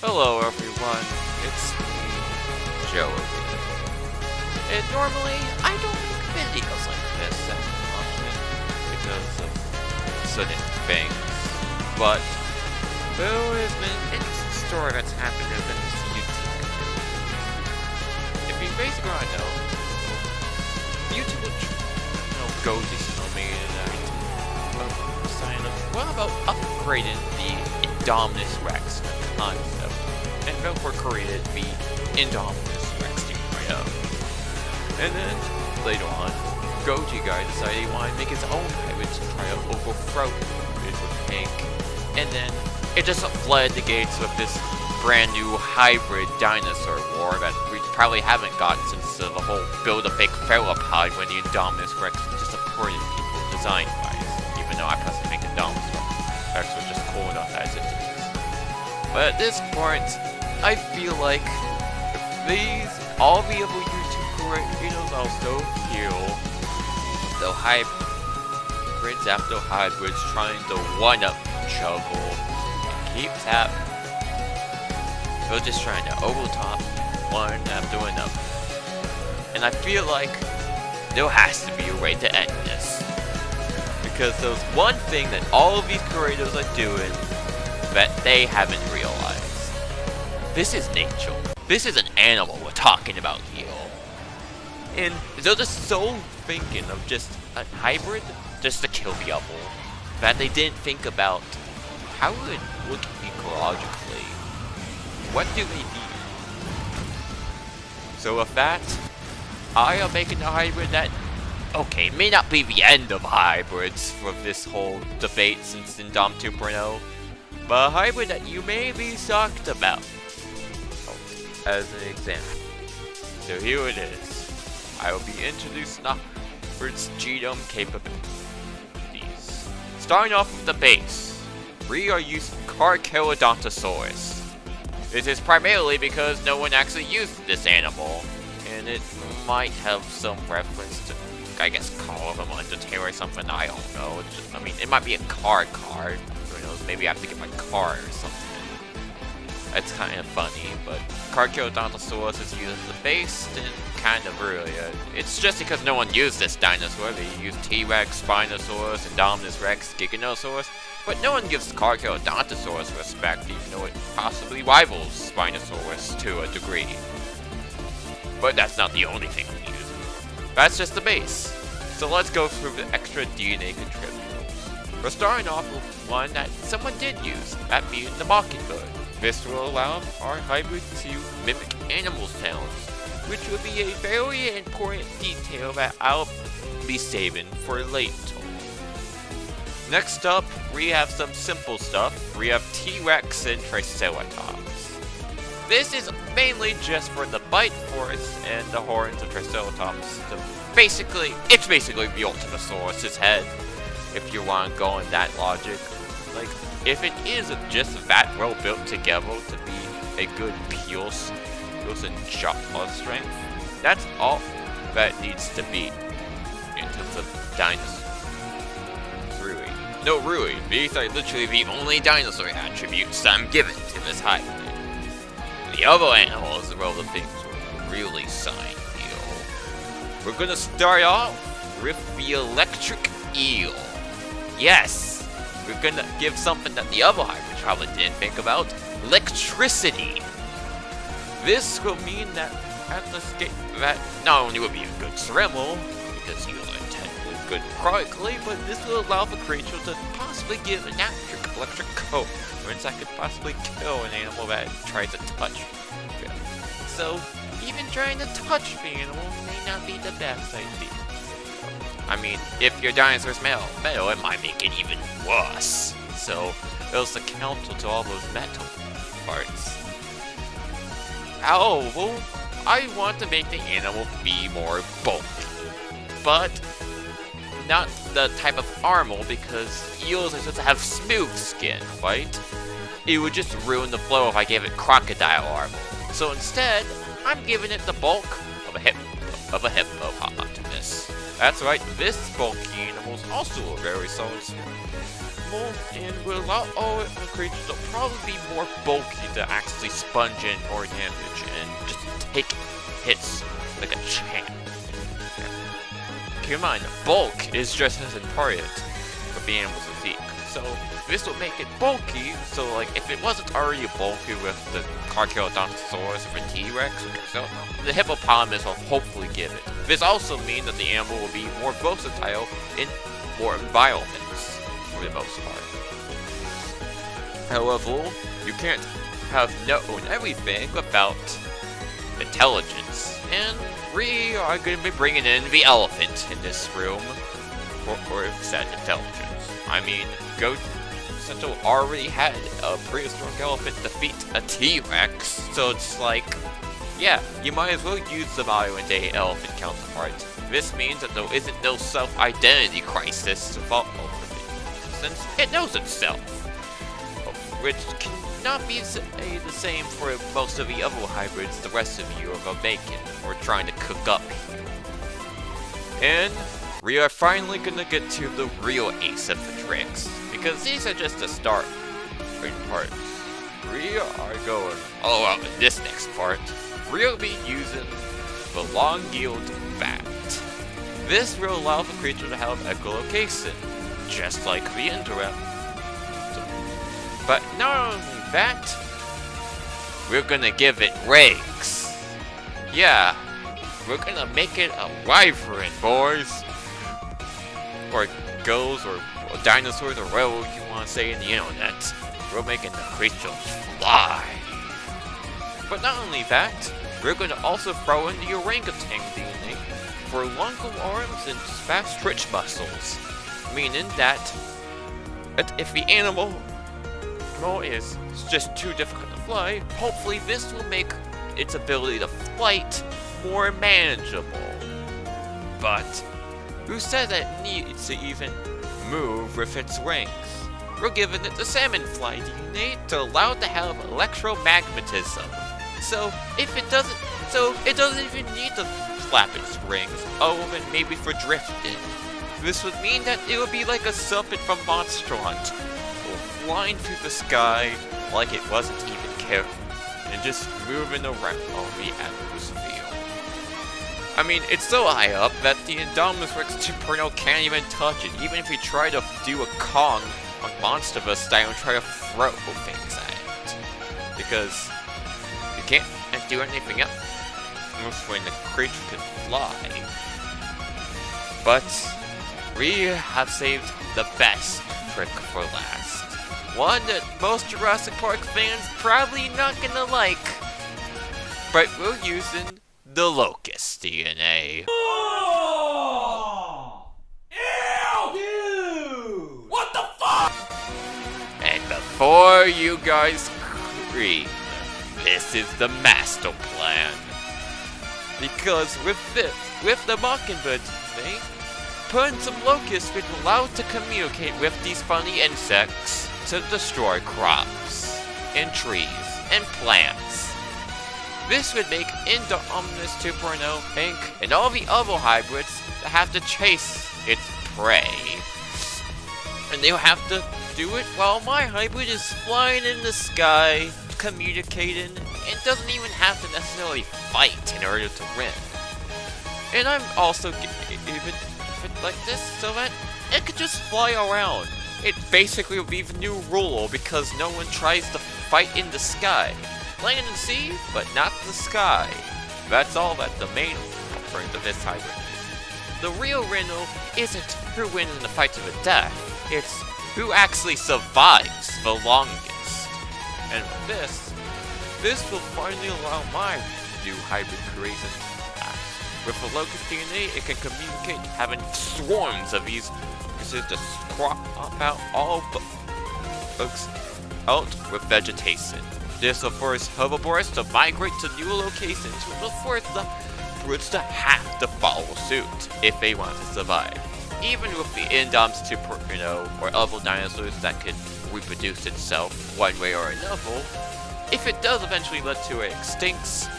Hello everyone, it's me, Joe again. And normally, I don't make videos like this that often because of certain things, but there has been an interesting story that's happened in this YouTube community. If you basically want to know, YouTube will go to what about upgrading the Indominus Rex concept, and therefore created the Indominus Rex team right up. And then, later on, Goji guy decided he wanted to make his own hybrid to try to overthrow it with Pink. And then, it just flooded the gates with this brand new hybrid dinosaur war that we probably haven't gotten since the whole build-a-fake Pherapod when the Indominus Rex just supported people design-wise. Even though I personally think Indominus Rex was just cool enough as it is. But at this point, I feel like all the other YouTube creators also feel the hybrids after hybrids trying to one-up each other and keep tap. They're just trying to overtop one after another. And I feel like there has to be a way to end this. Because there's one thing that all of these creators are doing that they haven't realized. This is nature. This is an animal we're talking about here. And they're just so thinking of just a hybrid just to kill the other that they didn't think about how it would look ecologically. What do they need? So with that, I am making a hybrid that, okay, may not be the end of hybrids for this whole debate since Indom 2.0, but a hybrid that you may be shocked about. As an example. So here it is. I will be introducing hybrids' genome capabilities. Starting off with the base, we are using Dinosaur. This is primarily because no one actually used this animal, and it might have some reference to, I guess, Call of them Undertale or something, I don't know. I mean, it might be a card. Who knows, maybe I have to get my card or something. That's kind of funny, but Dinosaur is used as the base, and kind of really, it's just because no one used this dinosaur. They used T-Rex, Spinosaurus, Indominus Rex, Giganosaurus, but no one gives Dinosaurus respect, even though it possibly rivals Spinosaurus to a degree. But that's not the only thing we use. That's just the base. So let's go through the extra DNA contributors. We're starting off with one that someone did use, that being the Mockingbird. This will allow our hybrid to mimic animal sounds, which will be a very important detail that I'll be saving for later. Next up, we have some simple stuff. We have T-Rex and Triceratops. This is mainly just for the bite force and the horns of Triceratops. So it's basically the Ultimasaurus' head, if you want to go in that logic. Like, if it is just that well built together to be a good Pierce and jaw strength, that's all that it needs to be in terms of dinosaurs. Really, these are literally the only dinosaur attributes I'm giving to this hybrid. The other animals are all the things we're really signing here. We're gonna start off with the electric eel. Yes, we're gonna give something that the other hybrids probably didn't think about: electricity. This will mean that at the skate that not only will be a good swimmer, because eels are technically good chronically, but this will allow the creature to possibly give an electric coat, which that could possibly kill an animal that tries to touch with. So, even trying to touch the animal may not be the best idea. I mean, if your dinosaurs metal, it might make it even worse. So, there's the counter to all those metal parts. However, I want to make the animal be more bulky, but not the type of armor, because eels are supposed to have smooth skin, right? It would just ruin the flow if I gave it crocodile armor. So instead, I'm giving it the bulk of a hippopotamus. That's right, this bulky animal is also a very solid swimmer. animal and will allow all the creatures to probably be more bulky to actually sponge in more damage and just take hits like a champ. Keep in mind, bulk is just as important with the animal's physique. So this will make it bulky, so like if it wasn't already bulky with the Dinosaurs or the T-Rex, so the hippopotamus will hopefully give it. This also means that the animal will be more versatile in more environments, for the most part. However, you can't have known everything without intelligence, and we are going to be bringing in the elephant in this room for said intelligence. I mean, Central already had a prehistoric elephant defeat a T-Rex, so it's like, yeah, you might as well use the modern-day elephant counterpart. This means that there isn't no self-identity crisis involved with it, since it knows itself, which cannot be the same for most of the other hybrids the rest of you are making or trying to cook up here. And we are finally gonna get to the real ace of the tricks, because these are just the start parts. We are going all out in this next part. We'll be using the long-yield bat. This will allow the creature to have echolocation, just like the Indom. But not only that, we're gonna give it legs. Yeah, we're gonna make it a wyvern, boys. Or gulls, or dinosaurs, or whatever you want to say in the internet. We're making the creature fly. But not only that, we're going to also throw in the orangutan DNA for longer arms and fast twitch muscles. Meaning that if the animal is just too difficult to fly, hopefully this will make its ability to flight more manageable. But who said that it needs to even move with its wings? We're giving it the salmon fly DNA to allow it to have electromagnetism. So it doesn't even need to flap its wings, other than maybe for drifting. This would mean that it would be like a serpent from Monster Hunt, flying through the sky like it wasn't even caring, and just moving around the atmosphere. I mean, it's so high up that the Indominus Rex 2.0 can't even touch it, even if you try to do a Kong on Monsterverse style and try to throw things at it. Because you can't do anything else when the creature can fly. But we have saved the best trick for last. One that most Jurassic Park fans probably not gonna like. But we're using the Locust DNA. Oh! Ew! Dude! What the fuck? And before you guys scream, this is the master plan. Because with the Mockingbird thing, putting some locusts would allow it to communicate with these funny insects to destroy crops, and trees, and plants. This would make Indominus 2.0 Inc. and all the other hybrids that have to chase its prey. And they'll have to do it while my hybrid is flying in the sky, communicating, and doesn't even have to necessarily fight in order to win. And I'm also even like this so that it could just fly around. It basically will be the new rule because no one tries to fight in the sky. Land and sea, but not the sky. That's all that the main point of this hybrid is. The real riddle isn't who wins in the fight to the death, it's who actually survives the longest. And with this will finally allow my new hybrid creation. With the Locust DNA, it can communicate having swarms of these locusts to crop out all bugs out with vegetation. This will force herbivores to migrate to new locations, which will force the brutes to have to follow suit if they want to survive. Even with the Indoms 2.0 or other dinosaurs that can reproduce itself one way or another, if it does eventually lead to an extinct,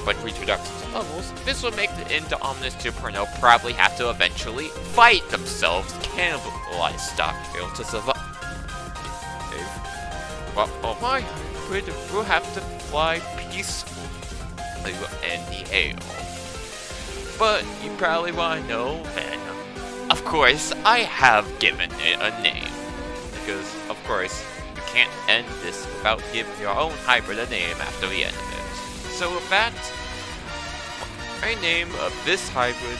but reductions to levels, this would make the Indominus 2.0 probably have to eventually fight themselves, cannibalize stockpile to survive. Well, my hybrid will have to fly peacefully in the air. But you probably want to know then. Of course, I have given it a name. Because, of course, you can't end this without giving your own hybrid a name after the end of it. So with that, my name of this hybrid,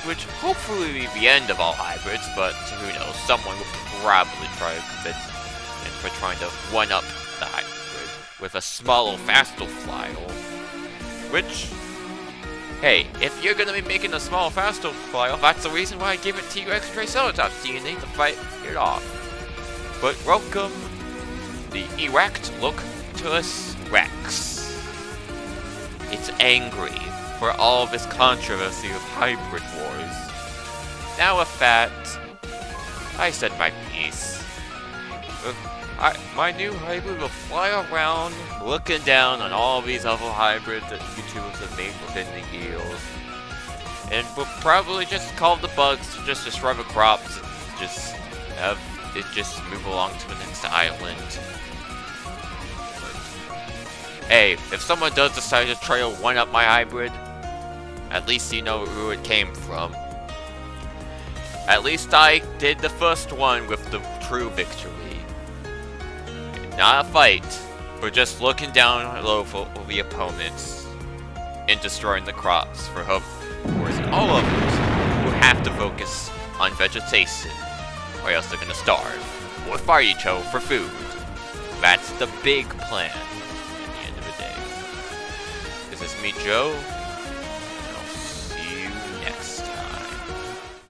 which hopefully will be the end of all hybrids, but who knows, someone will probably try to convince me for trying to one-up the hybrid with a smaller, faster flyle. Which, hey, if you're gonna be making a small, faster flyle, that's the reason why I give it T-Rex Triceratops DNA to fight it off. But welcome, the Erectoctus Rex. It's angry for all this controversy of hybrid wars. Now with that, I said my piece. My new hybrid will fly around, looking down on all these other hybrids that YouTubers have made within the years. And we'll probably just call the bugs to just destroy the crops and just have it just move along to the next island. But, hey, if someone does decide to try to one-up my hybrid, at least you know who it came from. At least I did the first one with the true victory. Not a fight, but just looking down low for the opponents and destroying the crops for hope. Of course, all others will have to focus on vegetation, or else they're gonna starve, or fight each other for food. That's the big plan at the end of the day. This is me, Joe.